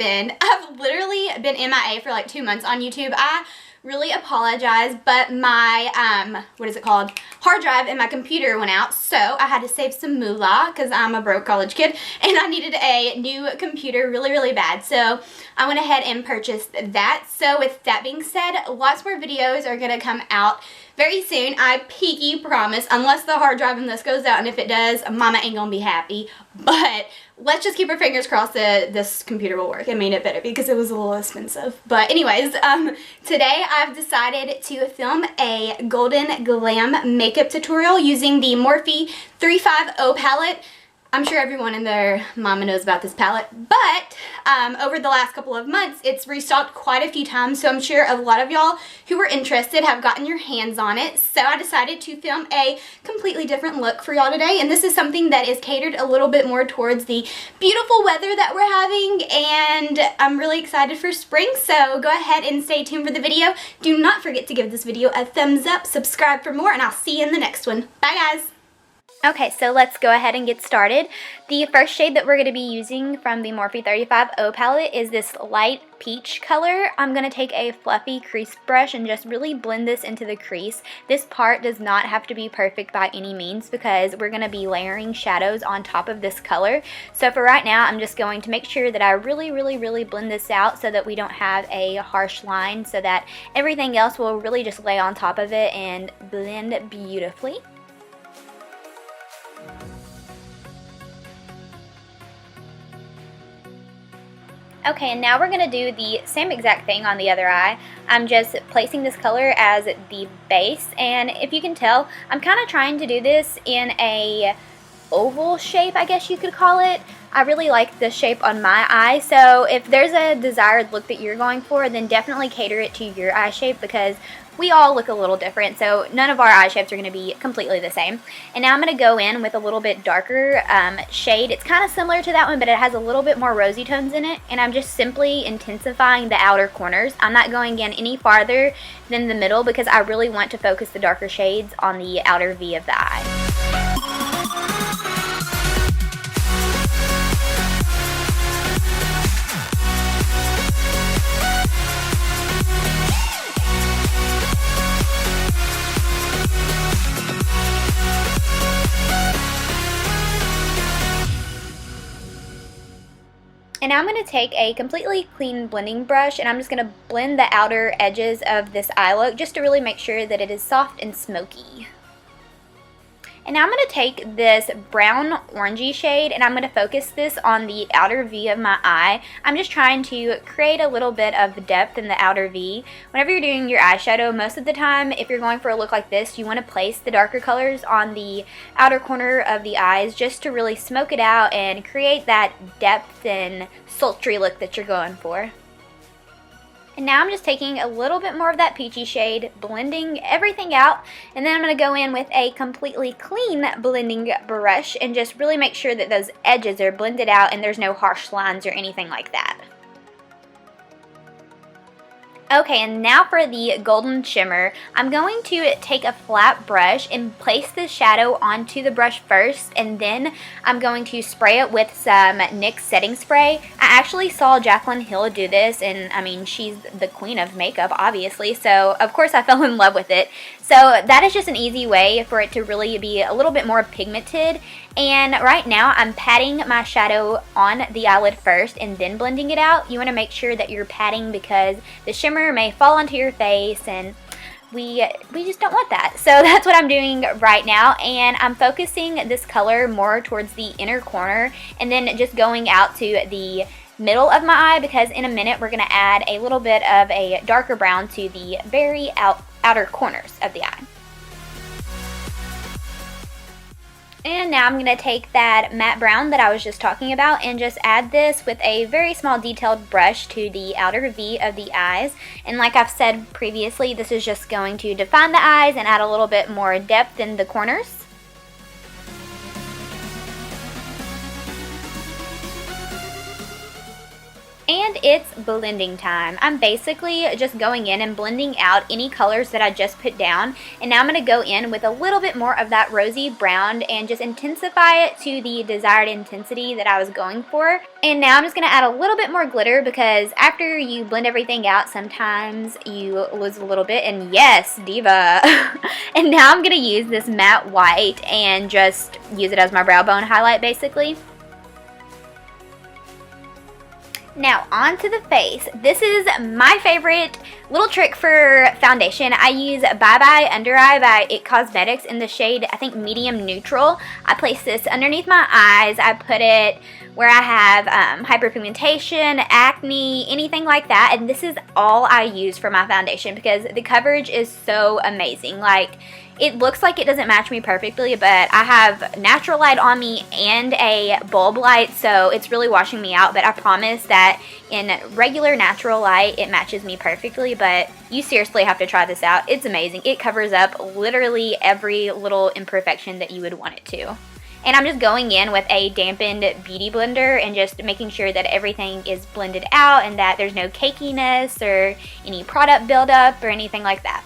been? I've literally been MIA for like 2 months on YouTube. I really apologize, but my, what is it called? Hard drive in my computer went out, so I had to save some moolah because I'm a broke college kid and I needed a new computer really, really bad. So I went ahead and purchased that. So with that being said, lots more videos are going to come out very soon. I peaky promise, unless the hard drive in this goes out, and if it does, mama ain't gonna be happy. But let's just keep our fingers crossed that this computer will work. I mean, it better because it was a little expensive. But anyways, today I've decided to film a golden glam makeup tutorial using the Morphe 350 palette. I'm sure everyone and their mama knows about this palette, but over the last couple of months, it's restocked quite a few times, so I'm sure a lot of y'all who were interested have gotten your hands on it. So I decided to film a completely different look for y'all today, and this is something that is catered a little bit more towards the beautiful weather that we're having, and I'm really excited for spring, so go ahead and stay tuned for the video. Do not forget to give this video a thumbs up, subscribe for more, and I'll see you in the next one. Bye, guys! Okay, so let's go ahead and get started. The first shade that we're going to be using from the Morphe 350 palette is this light peach color. I'm going to take a fluffy crease brush and just really blend this into the crease. This part does not have to be perfect by any means because we're going to be layering shadows on top of this color. So for right now, I'm just going to make sure that I really blend this out so that we don't have a harsh line, so that everything else will really just lay on top of it and blend beautifully. Okay, and now we're going to do the same exact thing on the other eye. I'm just placing this color as the base, and if you can tell, I'm kind of trying to do this in a oval shape, I guess you could call it. I really like the shape on my eye, so if there's a desired look that you're going for, then definitely cater it to your eye shape because we all look a little different, so none of our eye shapes are going to be completely the same. And now I'm going to go in with a little bit darker shade. It's kind of similar to that one, but it has a little bit more rosy tones in it, and I'm just simply intensifying the outer corners. I'm not going in any farther than the middle because I really want to focus the darker shades on the outer V of the eye. And now I'm going to take a completely clean blending brush and I'm just going to blend the outer edges of this eye look just to really make sure that it is soft and smoky. And now I'm going to take this brown orangey shade and I'm going to focus this on the outer V of my eye. I'm just trying to create a little bit of depth in the outer V. Whenever you're doing your eyeshadow, most of the time, if you're going for a look like this, you want to place the darker colors on the outer corner of the eyes just to really smoke it out and create that depth and sultry look that you're going for. And now I'm just taking a little bit more of that peachy shade, blending everything out, and then I'm going to go in with a completely clean blending brush and just really make sure that those edges are blended out and there's no harsh lines or anything like that. Okay, and now for the golden shimmer, I'm going to take a flat brush and place the shadow onto the brush first, and then I'm going to spray it with some NYX setting spray. I actually saw Jaclyn Hill do this, and I mean, she's the queen of makeup, obviously, so of course I fell in love with it. So that is just an easy way for it to really be a little bit more pigmented. And right now I'm patting my shadow on the eyelid first and then blending it out. You want to make sure that you're patting because the shimmer may fall onto your face and we just don't want that. So that's what I'm doing right now, and I'm focusing this color more towards the inner corner and then just going out to the middle of my eye because in a minute we're going to add a little bit of a darker brown to the very outer corners of the eye. And now I'm going to take that matte brown that I was just talking about and just add this with a very small detailed brush to the outer V of the eyes. And like I've said previously, this is just going to define the eyes and add a little bit more depth in the corners. And it's blending time. I'm basically just going in and blending out any colors that I just put down. And now I'm going to go in with a little bit more of that rosy brown and just intensify it to the desired intensity that I was going for. And now I'm just going to add a little bit more glitter because after you blend everything out, sometimes you lose a little bit. And yes, diva. And now I'm going to use this matte white and just use it as my brow bone highlight basically. Now onto the face. This is my favorite little trick for foundation. I use Bye Bye Under Eye by IT Cosmetics in the shade, I think, medium neutral. I place this underneath my eyes. I put it where I have hyperpigmentation, acne, anything like that. And this is all I use for my foundation because the coverage is so amazing. Like, it looks like it doesn't match me perfectly, but I have natural light on me and a bulb light, so it's really washing me out. But I promise that in regular natural light, it matches me perfectly. But you seriously have to try this out. It's amazing. It covers up literally every little imperfection that you would want it to. And I'm just going in with a dampened beauty blender and just making sure that everything is blended out and that there's no cakiness or any product buildup or anything like that.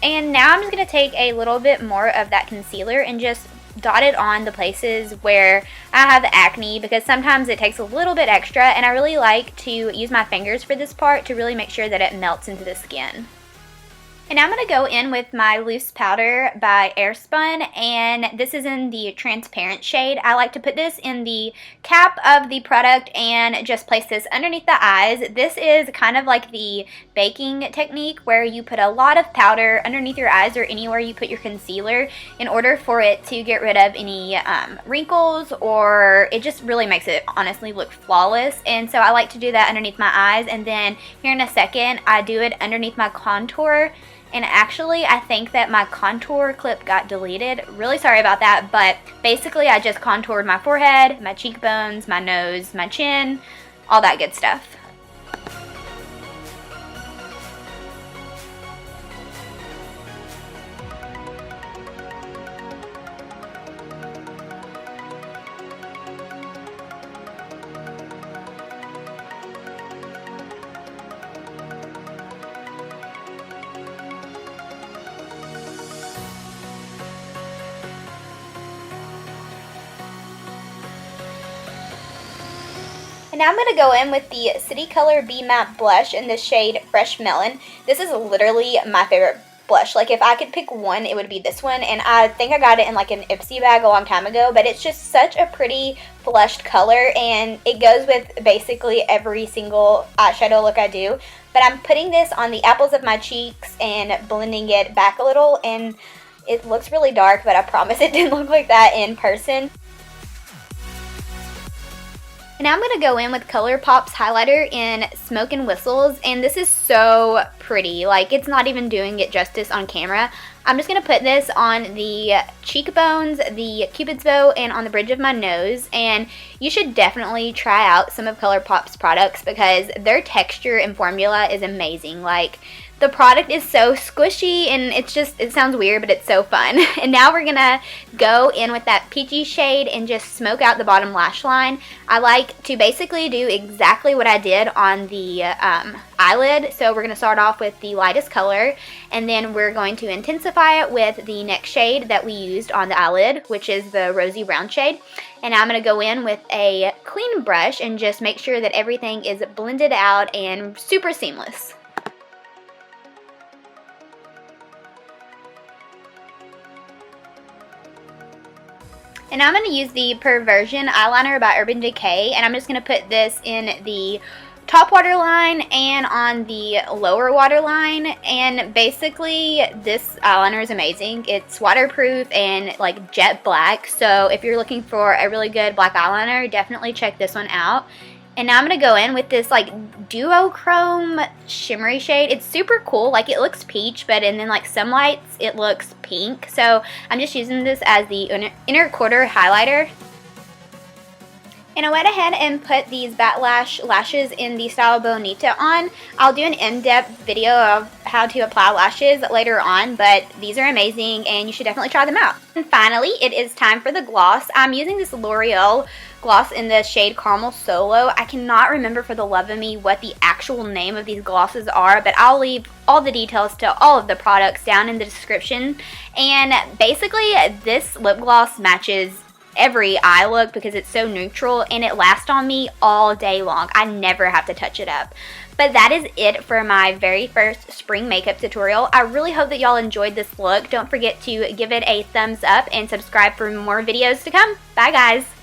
And now I'm just going to take a little bit more of that concealer and just dot it on the places where I have acne because sometimes it takes a little bit extra, and I really like to use my fingers for this part to really make sure that it melts into the skin. And now I'm going to go in with my loose powder by Airspun, and this is in the transparent shade. I like to put this in the cap of the product and just place this underneath the eyes. This is kind of like the baking technique where you put a lot of powder underneath your eyes or anywhere you put your concealer in order for it to get rid of any wrinkles, or it just really makes it honestly look flawless. And so I like to do that underneath my eyes, and then here in a second I do it underneath my contour. And actually, I think that my contour clip got deleted. Really sorry about that, but basically I just contoured my forehead, my cheekbones, my nose, my chin, all that good stuff. And now I'm going to go in with the City Color Be Matte Blush in the shade Fresh Melon. This is literally my favorite blush. Like, if I could pick one, it would be this one. And I think I got it in like an Ipsy bag a long time ago. But it's just such a pretty flushed color. And it goes with basically every single eyeshadow look I do. But I'm putting this on the apples of my cheeks and blending it back a little. And it looks really dark, but I promise it didn't look like that in person. And now I'm going to go in with ColourPop's highlighter in Smoke and Whistles, and this is so pretty. Like, it's not even doing it justice on camera. I'm just going to put this on the cheekbones, the cupid's bow, and on the bridge of my nose. And you should definitely try out some of ColourPop's products because their texture and formula is amazing. Like, the product is so squishy, and it's just, it sounds weird, but it's so fun. And now we're going to go in with that peachy shade and just smoke out the bottom lash line. I like to basically do exactly what I did on the eyelid. So we're going to start off with the lightest color, and then we're going to intensify it with the next shade that we used on the eyelid, which is the rosy brown shade. And I'm going to go in with a clean brush and just make sure that everything is blended out and super seamless. And I'm going to use the Perversion eyeliner by Urban Decay, and I'm just going to put this in the top waterline and on the lower waterline. And basically, this eyeliner is amazing. It's waterproof and like jet black, so if you're looking for a really good black eyeliner, definitely check this one out. And now I'm going to go in with this like duochrome shimmery shade. It's super cool. Like, it looks peach, but in then like some lights it looks pink. So I'm just using this as the inner quarter highlighter. And I went ahead and put these BatLash lashes in the style Bonita on. I'll do an in-depth video of how to apply lashes later on, but these are amazing and you should definitely try them out. And finally, it is time for the gloss. I'm using this L'Oreal gloss in the shade Caramel Solo. I cannot remember for the love of me what the actual name of these glosses are, but I'll leave all the details to all of the products down in the description. And basically, this lip gloss matches every eye look because it's so neutral and it lasts on me all day long. I never have to touch it up. But that is it for my very first spring makeup tutorial. I really hope that y'all enjoyed this look. Don't forget to give it a thumbs up and subscribe for more videos to come. Bye guys!